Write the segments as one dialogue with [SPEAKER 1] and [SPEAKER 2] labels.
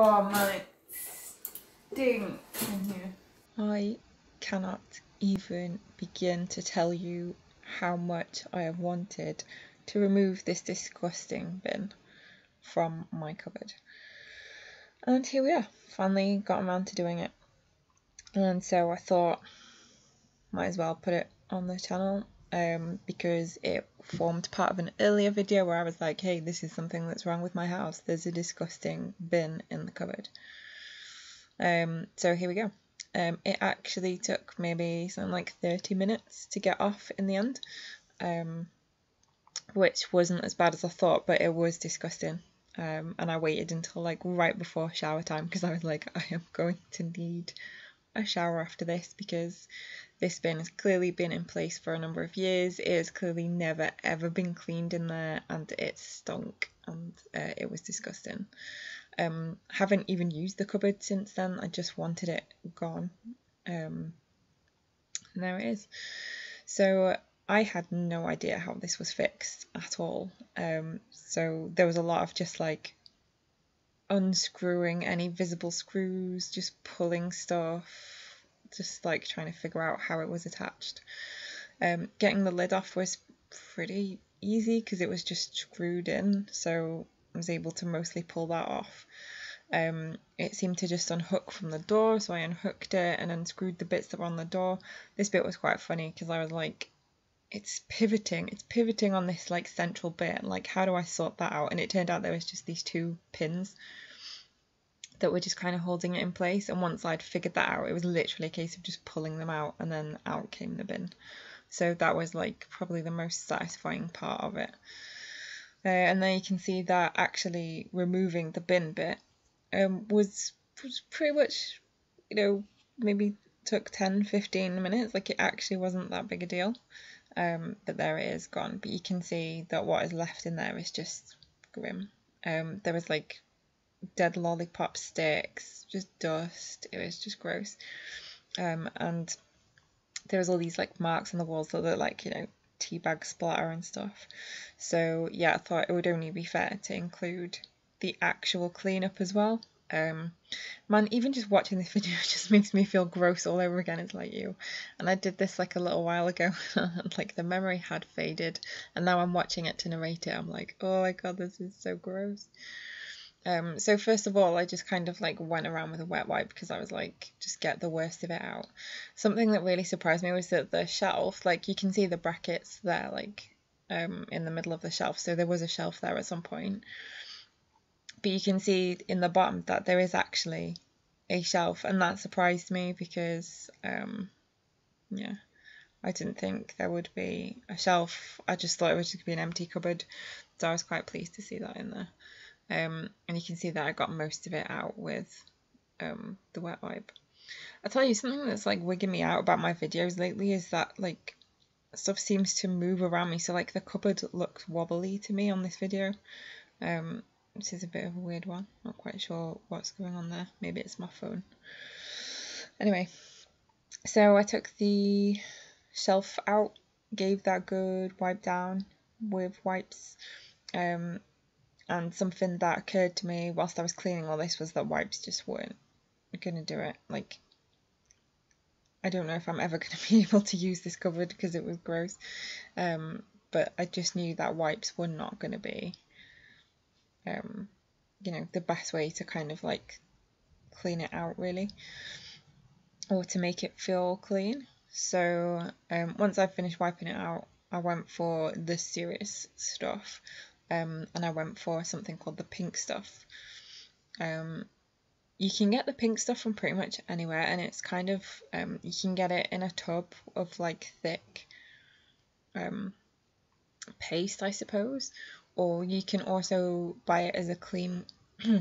[SPEAKER 1] Oh man, it stinks in here. I cannot even begin to tell you how much I have wanted to remove this disgusting bin from my cupboard. And here we are, finally got around to doing it. And so I thought, might as well put it on the channel, because it formed part of an earlier video where I was like, hey, this is something that's wrong with my house. There's a disgusting bin in the cupboard. So here we go. It actually took maybe something like 30 minutes to get off in the end, which wasn't as bad as I thought, but it was disgusting. And I waited until like right before shower time because I was like, I am going to need a shower after this because this bin has clearly been in place for a number of years. It has clearly never ever been cleaned in there, and it stunk, and it was disgusting. Haven't even used the cupboard since then. I just wanted it gone. And there it is. So I had no idea how this was fixed at all. So there was a lot of just like unscrewing any visible screws, just pulling stuff, just like trying to figure out how it was attached. Getting the lid off was pretty easy because it was just screwed in, so I was able to mostly pull that off. It seemed to just unhook from the door, so I unhooked it and unscrewed the bits that were on the door. This bit was quite funny because I was like, it's pivoting on this like central bit, like how do I sort that out? And it turned out there was just these two pins that were just kind of holding it in place, and once I'd figured that out, it was literally a case of just pulling them out, and then out came the bin. So that was like probably the most satisfying part of it. And then you can see that actually removing the bin bit was pretty much, you know, maybe took 10-15 minutes. Like, it actually wasn't that big a deal. But there it is, gone. But you can see that what is left in there is just grim. There was like dead lollipop sticks, just dust. It was just gross. And there was all these like marks on the walls that look like, you know, tea bag splatter and stuff. So yeah, I thought it would only be fair to include the actual cleanup as well. Man, even just watching this video just makes me feel gross all over again. It's like you. And I did this like a little while ago and like the memory had faded, and now I'm watching it to narrate it. I'm like, oh my god, this is so gross. So first of all, I just kind of like went around with a wet wipe because I was like, just get the worst of it out. Something that really surprised me was that the shelf, like you can see the brackets there, like in the middle of the shelf. So there was a shelf there at some point. But you can see in the bottom that there is actually a shelf, and that surprised me because, yeah, I didn't think there would be a shelf. I just thought it was just going to be an empty cupboard, so I was quite pleased to see that in there. And you can see that I got most of it out with the wet wipe. I'll tell you, something that's like wigging me out about my videos lately is that like stuff seems to move around me. So like the cupboard looks wobbly to me on this video. This is a bit of a weird one. Not quite sure what's going on there. Maybe it's my phone. Anyway, so I took the shelf out, gave that good wipe down with wipes. And something that occurred to me whilst I was cleaning all this was that wipes just weren't going to do it. Like, I don't know if I'm ever going to be able to use this cupboard because it was gross. But I just knew that wipes were not going to be, you know, the best way to kind of like clean it out really, or to make it feel clean. So once I finished wiping it out, I went for the serious stuff, and I went for something called the pink stuff. You can get the pink stuff from pretty much anywhere, and it's kind of, you can get it in a tub of like thick paste, I suppose, or you can also buy it as a cream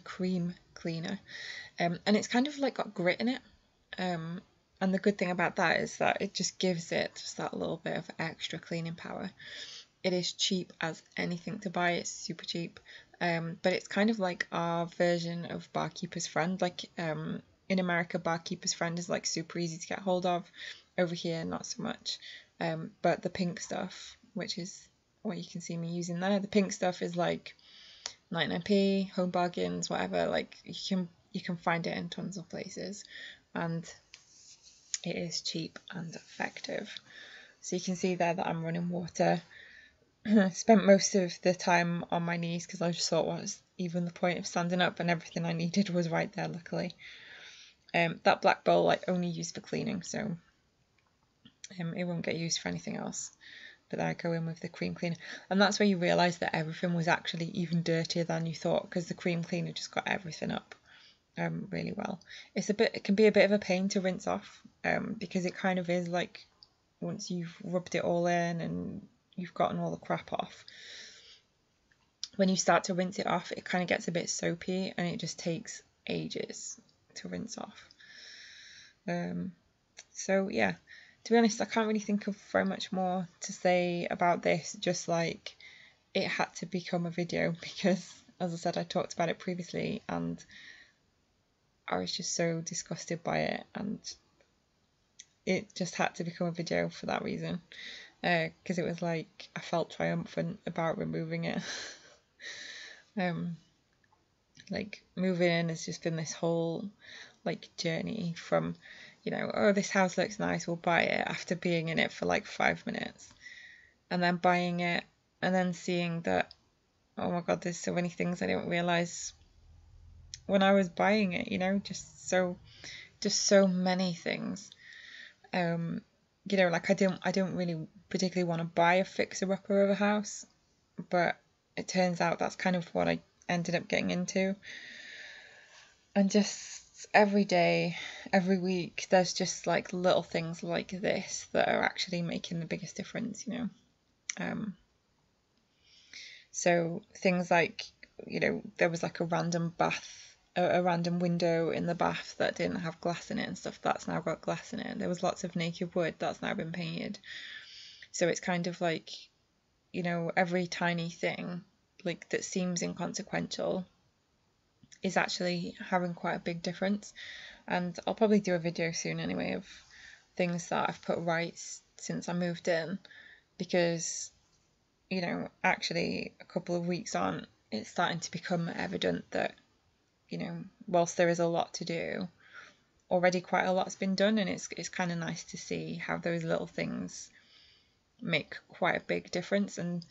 [SPEAKER 1] cleaner, and it's kind of like got grit in it, and the good thing about that is that it just gives it just that little bit of extra cleaning power. It is cheap as anything to buy. It's super cheap, but it's kind of like our version of Barkeeper's Friend. Like in America, Barkeeper's Friend is like super easy to get hold of. Over here, not so much. But the pink stuff, which is what you can see me using there, the pink stuff is like 99p, Home Bargains, whatever. Like you you can find it in tons of places, and it is cheap and effective. So you can see there that I'm running water. Spent most of the time on my knees because I just thought, what's even the point of standing up, and everything I needed was right there, luckily. That black bowl I only use for cleaning, so it won't get used for anything else. But then I go in with the cream cleaner, and that's where you realise that everything was actually even dirtier than you thought, because the cream cleaner just got everything up really well. It can be a bit of a pain to rinse off, because it kind of is like, once you've rubbed it all in and you've gotten all the crap off, when you start to rinse it off, it kind of gets a bit soapy, and it just takes ages to rinse off. So yeah, to be honest, I can't really think of very much more to say about this, just like it had to become a video because, as I said, I talked about it previously and I was just so disgusted by it, and it just had to become a video for that reason, because it was like I felt triumphant about removing it. Like, moving in has just been this whole like journey from, you know, oh, this house looks nice, we'll buy it, after being in it for like 5 minutes, and then buying it, and then seeing that, oh my god, there's so many things I didn't realise when I was buying it, you know, just so many things. You know, like I don't really particularly want to buy a fixer-upper of a house, but it turns out that's kind of what I ended up getting into. And just every day, every week, there's just like little things like this that are actually making the biggest difference, you know. So things like, you know, there was like a random window in the bath that didn't have glass in it and stuff, that's now got glass in it. There was lots of naked wood that's now been painted. So it's kind of like, you know, every tiny thing like that seems inconsequential is actually having quite a big difference. And I'll probably do a video soon anyway of things that I've put right since I moved in, because, you know, actually a couple of weeks on, it's starting to become evident that, you know, whilst there is a lot to do, already quite a lot's been done, and it's kind of nice to see how those little things make quite a big difference. And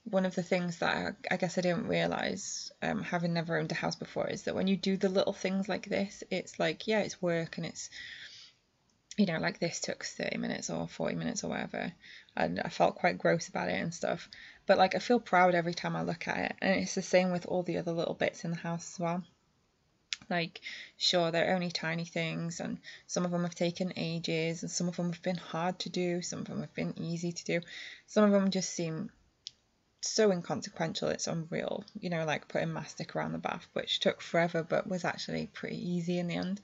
[SPEAKER 1] one of the things that I guess I didn't realise, having never owned a house before, is that when you do the little things like this, it's like, yeah, it's work, and it's, you know, like this took 30 minutes or 40 minutes or whatever, and I felt quite gross about it and stuff, but like I feel proud every time I look at it. And it's the same with all the other little bits in the house as well. Like, sure, they're only tiny things, and some of them have taken ages, and some of them have been hard to do, some of them have been easy to do, some of them just seem so inconsequential it's unreal, you know, like putting mastic around the bath, which took forever but was actually pretty easy in the end.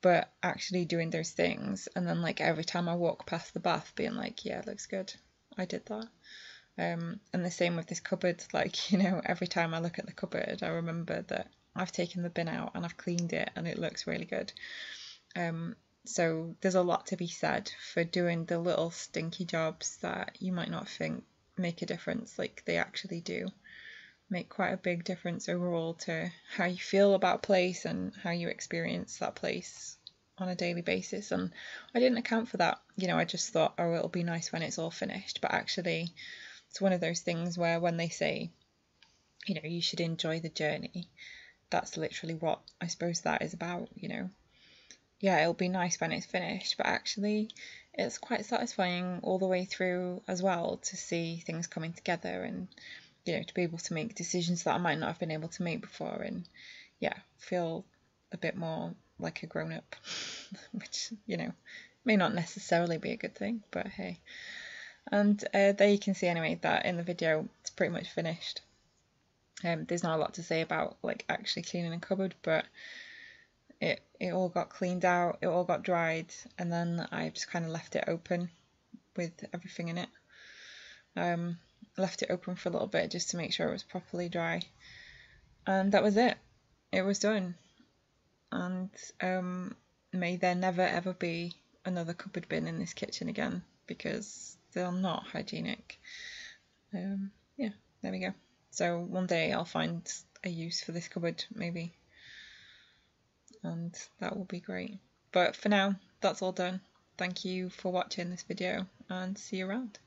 [SPEAKER 1] But actually doing those things, and then like every time I walk past the bath being like, yeah, it looks good, I did that. And the same with this cupboard, like, you know, every time I look at the cupboard I remember that I've taken the bin out and I've cleaned it and it looks really good. So there's a lot to be said for doing the little stinky jobs that you might not think make a difference. Like, they actually do make quite a big difference overall to how you feel about a place and how you experience that place on a daily basis. And I didn't account for that, you know, I just thought, oh, it'll be nice when it's all finished. But actually it's one of those things where when they say, you know, you should enjoy the journey, that's literally what I suppose that is about, you know. Yeah, it'll be nice when it's finished, but actually it's quite satisfying all the way through as well, to see things coming together, and, you know, to be able to make decisions that I might not have been able to make before, and yeah, feel a bit more like a grown-up, which, you know, may not necessarily be a good thing, but hey. And there you can see anyway that in the video it's pretty much finished. There's not a lot to say about like actually cleaning a cupboard, but it all got cleaned out, it all got dried, and then I just kind of left it open with everything in it. Left it open for a little bit just to make sure it was properly dry, and that was it. It was done. And may there never ever be another cupboard bin in this kitchen again, because they're not hygienic. Yeah, there we go. So one day I'll find a use for this cupboard, maybe. and that will be great. But for now, that's all done. Thank you for watching this video and see you around.